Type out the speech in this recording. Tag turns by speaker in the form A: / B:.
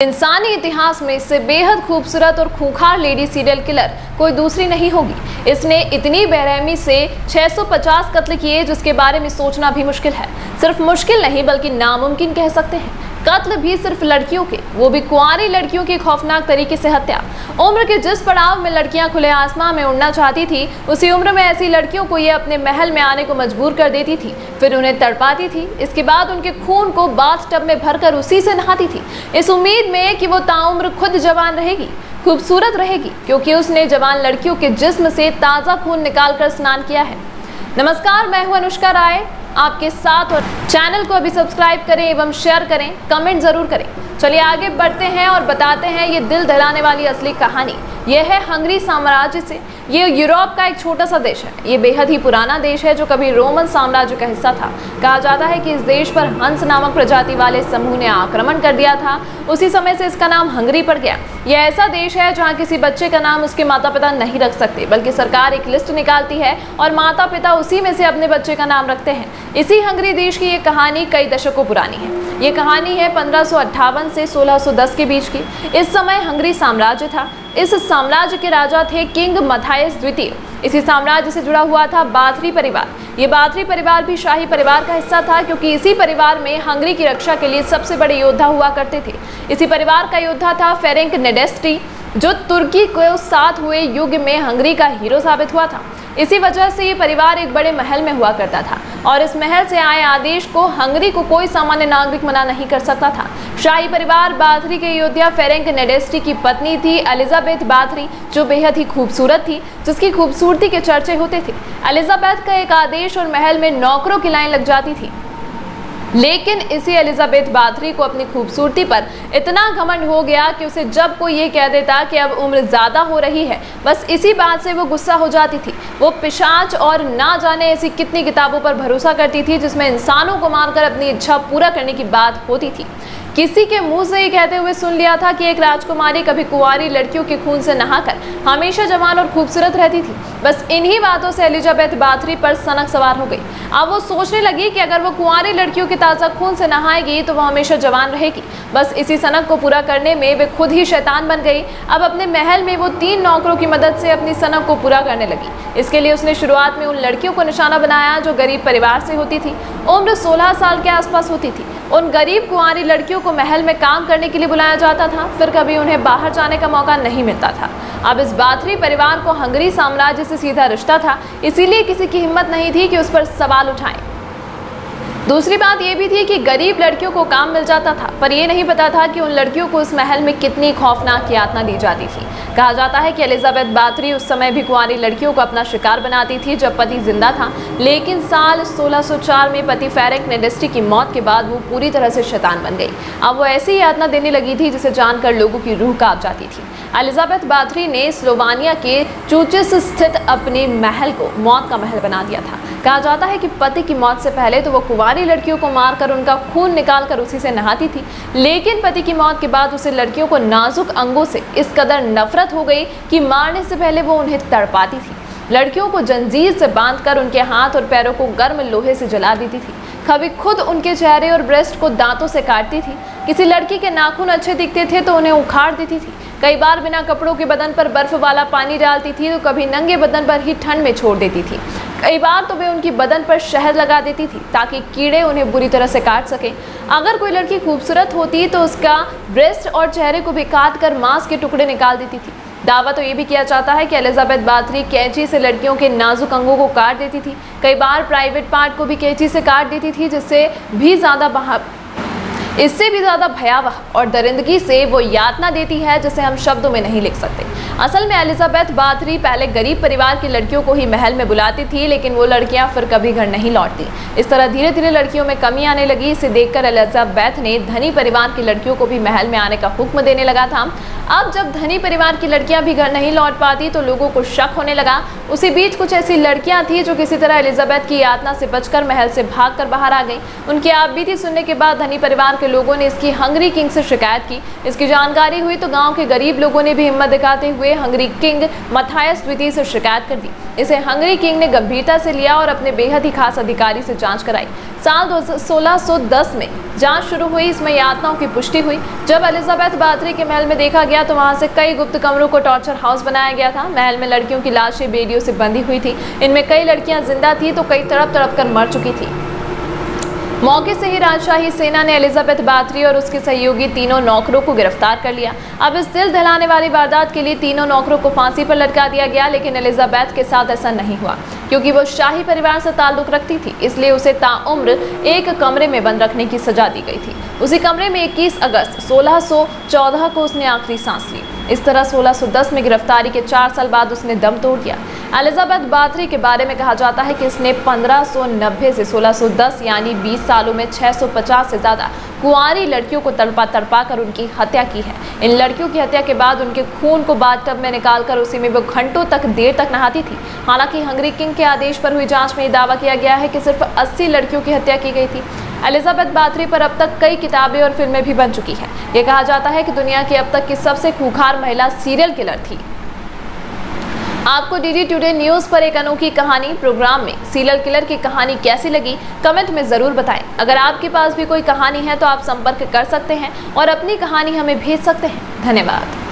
A: इंसानी इतिहास में इससे बेहद खूबसूरत और खूंखार लेडी सीरियल किलर कोई दूसरी नहीं होगी। इसने इतनी बेरहमी से 650 कत्ल किए जिसके बारे में सोचना भी मुश्किल है। सिर्फ मुश्किल नहीं बल्कि नामुमकिन कह सकते हैं। कत्ल भी सिर्फ लड़कियों के, वो भी कुंवारी लड़कियों की खौफनाक तरीके से हत्या। उम्र के जिस पड़ाव में लड़कियां खुले आसमां में उड़ना चाहती थी, उसी उम्र में ऐसी लड़कियों को ये अपने महल में आने को मजबूर कर देती थी, फिर उन्हें तड़पाती थी। इसके बाद उनके खून को बाथ टब में भरकर उसी से नहाती थी, इस उम्मीद में कि वो ताउम्र खुद जवान रहेगी, खूबसूरत रहेगी, क्योंकि उसने जवान लड़कियों के जिस्म से ताज़ा खून निकालकर स्नान किया है। नमस्कार, मैं हूं अनुष्का राय आपके साथ, और चैनल को अभी सब्सक्राइब करें एवं शेयर करें, कमेंट जरूर करें। चलिए आगे बढ़ते हैं और बताते हैं ये दिल दहलाने वाली असली कहानी। यह है हंगरी साम्राज्य से। ये यूरोप का एक छोटा सा देश है। ये बेहद ही पुराना देश है जो कभी रोमन साम्राज्य का हिस्सा था। कहा जाता है कि इस देश पर हंस नामक प्रजाति वाले समूह ने आक्रमण कर दिया था। उसी समय से इसका नाम हंगरी पड़ गया। यह ऐसा देश है जहाँ किसी बच्चे का नाम उसके माता पिता नहीं रख सकते, बल्कि सरकार एक लिस्ट निकालती है और माता पिता उसी में से अपने बच्चे का नाम रखते हैं। इसी हंगरी देश की ये कहानी कई दशकों पुरानी है। ये कहानी है 1558 से 1610 के बीच की। इस समय हंगरी साम्राज्य था। इस साम्राज्य के राजा थे किंग मथायस द्वितीय। इसी साम्राज्य से जुड़ा हुआ था बाथरी परिवार। ये बाथरी परिवार भी शाही परिवार का हिस्सा था, क्योंकि इसी परिवार में हंगरी की रक्षा के लिए सबसे बड़े योद्धा हुआ करते थे। इसी परिवार का योद्धा था फेरेंक नेडेस्टी, जो तुर्की के साथ हुए युद्ध में हंगरी का हीरो साबित हुआ था। इसी वजह से ये परिवार एक बड़े महल में हुआ करता था, और इस महल से आए आदेश को हंगरी को कोई सामान्य नागरिक मना नहीं कर सकता था। शाही परिवार बाथरी के योद्धा फेरेंक नेडेस्टी की पत्नी थी एलिजाबेथ बाथरी, जो बेहद ही खूबसूरत थी, जिसकी खूबसूरती के चर्चे होते थे। एलिजाबेथ का एक आदेश और महल में नौकरों की लाइन लग जाती थी। लेकिन इसी एलिजाबेथ बाथरी को अपनी खूबसूरती पर इतना घमंड हो गया कि उसे जब कोई ये कह देता कि अब उम्र ज़्यादा हो रही है, बस इसी बात से वो गुस्सा हो जाती थी। वो पिशाच और ना जाने ऐसी कितनी किताबों पर भरोसा करती थी जिसमें इंसानों को मारकर अपनी इच्छा पूरा करने की बात होती थी। किसी के मुंह से ही कहते हुए सुन लिया था कि एक राजकुमारी कभी कुंवारी लड़कियों के खून से नहाकर हमेशा जवान और खूबसूरत रहती थी। बस इन्हीं बातों से एलिजाबेथ बाथरी पर सनक सवार हो गई। अब वो सोचने लगी कि अगर वो कुंवारी लड़कियों के ताज़ा खून से नहाएगी तो वो हमेशा जवान रहेगी। बस इसी सनक को पूरा करने में वे खुद ही शैतान बन गई। अब अपने महल में वो 3 नौकरों की मदद से अपनी सनक को पूरा करने लगी। इसके लिए उसने शुरुआत में उन लड़कियों को निशाना बनाया जो गरीब परिवार से होती थी, उम्र 16 साल के आसपास होती थी। उन गरीब कुंवारी लड़कियों को महल में काम करने के लिए बुलाया जाता था, फिर कभी उन्हें बाहर जाने का मौका नहीं मिलता था। अब इस बाथरी परिवार को हंगरी साम्राज्य से सीधा रिश्ता था, इसीलिए किसी की हिम्मत नहीं थी कि उस पर सवाल उठाएं। दूसरी बात यह भी थी कि गरीब लड़कियों को काम मिल जाता था, पर यह नहीं पता था कि उन लड़कियों को इस महल में कितनी खौफनाक यातना दी जाती थी। कहा जाता है कि एलिजाबेथ बाथरी उस समय भी कुंवारी लड़कियों को अपना शिकार बनाती थी जब पति जिंदा था, लेकिन साल 1604 में पति फेरेंक नेडेस्टी की मौत के बाद वो पूरी तरह से शैतान बन गई। अब वो ऐसी यातना देने लगी थी जिसे जानकर लोगों की रूह कांप जाती थी। एलिजाबेथ बाथरी ने स्लोवानिया के चूचिस स्थित अपने महल को मौत का महल बना दिया था। कहा जाता है कि पति की मौत से पहले तो वो कुंवारी लड़कियों को मारकर उनका खून निकालकर उसी से नहाती थी, लेकिन पति की मौत के बाद उसे लड़कियों को नाजुक अंगों से इस कदर नफरत हो गई कि मारने से पहले वो उन्हें तड़पाती थी। लड़कियों को जंजीर से बांधकर उनके हाथ और पैरों को गर्म लोहे से जला देती थी। कभी खुद उनके चेहरे और ब्रेस्ट को दांतों से काटती थी। किसी लड़की के नाखून अच्छे दिखते थे तो उन्हें उखाड़ देती थी। कई बार बिना कपड़ों के बदन पर बर्फ वाला पानी डालती थी, तो कभी नंगे बदन पर ही ठंड में छोड़ देती थी। कई बार तो वे उनकी बदन पर शहद लगा देती थी ताकि कीड़े उन्हें बुरी तरह से काट सकें। अगर कोई लड़की खूबसूरत होती तो उसका ब्रेस्ट और चेहरे को भी काट कर मांस के टुकड़े निकाल देती थी। दावा तो ये भी किया जाता है कि एलिजाबेथ बाथरी कैंची से लड़कियों के नाजुक अंगों को काट देती थी। कई बार प्राइवेट पार्ट को भी कैंची से काट देती थी, इससे भी ज़्यादा भयावह और दरिंदगी से वो यातना देती है जिसे हम शब्दों में नहीं लिख सकते। असल में एलिजाबेथ बाथरी पहले गरीब परिवार की लड़कियों को ही महल में बुलाती थी, लेकिन वो लड़कियां फिर कभी घर नहीं लौटती। इस तरह धीरे धीरे लड़कियों में कमी आने लगी। इसे देखकर एलिजाबेथ ने धनी परिवार की लड़कियों को भी महल में आने का हुक्म देने लगा था। अब जब धनी परिवार की लड़कियां भी घर नहीं लौट पाती तो लोगों को शक होने लगा। उसी बीच कुछ ऐसी लड़कियां थी जो किसी तरह एलिजाबेथ की यातना से बचकर महल से भागकर बाहर आ गईं। उनकी आपबीती सुनने के बाद धनी परिवार के लोगों ने इसकी हंगरी किंग से शिकायत की। इसकी जानकारी हुई तो गांव के गरीब लोगों ने भी हिम्मत दिखाते हुए हंगरी किंग मथायस द्वितीय से शिकायत कर दी। इसे हंगरी किंग ने गंभीरता से लिया और अपने बेहद ही खास अधिकारी से जांच कराई। साल 1610 में जांच शुरू हुई। इसमें यातनाओं की पुष्टि हुई। जब एलिजाबेथ बाथरी के महल में देखा गया तो वहां से कई गुप्त कमरों को टॉर्चर हाउस बनाया गया था। महल में लड़कियों की लाशें बेड़ियों से बंधी हुई थी। इनमें कई लड़कियां जिंदा थी तो कई तड़प तड़प कर मर चुकी थी। मौके से ही राजशाही सेना ने एलिजाबेथ बाथरी और उसके सहयोगी तीनों नौकरों को गिरफ्तार कर लिया। अब इस दिल दहलाने वाली वारदात के लिए तीनों नौकरों को फांसी पर लटका दिया गया, लेकिन एलिजाबेथ के साथ ऐसा नहीं हुआ क्योंकि वो शाही परिवार से ताल्लुक रखती थी। इसलिए उसे ताउम्र एक कमरे में बंद रखने की सजा दी गई थी। उसी कमरे में 21 अगस्त 1614 को उसने आखिरी सांस ली। इस तरह 1610 में गिरफ्तारी के 4 साल बाद उसने दम तोड़ दिया। एलिजाबेथ बाथरी के बारे में कहा जाता है कि इसने 1590 से 1610 यानी 20 सालों में 650 से ज्यादा कुंवारी लड़कियों को तड़पा कर उनकी हत्या की है। इन लड़कियों की हत्या के बाद उनके खून को बाथटब में निकालकर उसी में वो घंटों तक देर तक नहाती थी। हालांकि हंगरी किंग के आदेश पर हुई जांच में यह दावा किया गया है कि सिर्फ 80 लड़कियों की हत्या की गई थी। एलिजाबेथ बाथरी पर अब तक कई किताबें और फिल्में भी बन चुकी है। ये कहा जाता है कि दुनिया की अब तक की सबसे खूंखार महिला सीरियल किलर थी। आपको डीडी टुडे न्यूज़ पर एक अनोखी कहानी प्रोग्राम में सीरियल किलर की कहानी कैसी लगी कमेंट में ज़रूर बताएं। अगर आपके पास भी कोई कहानी है तो आप संपर्क कर सकते हैं और अपनी कहानी हमें भेज सकते हैं। धन्यवाद।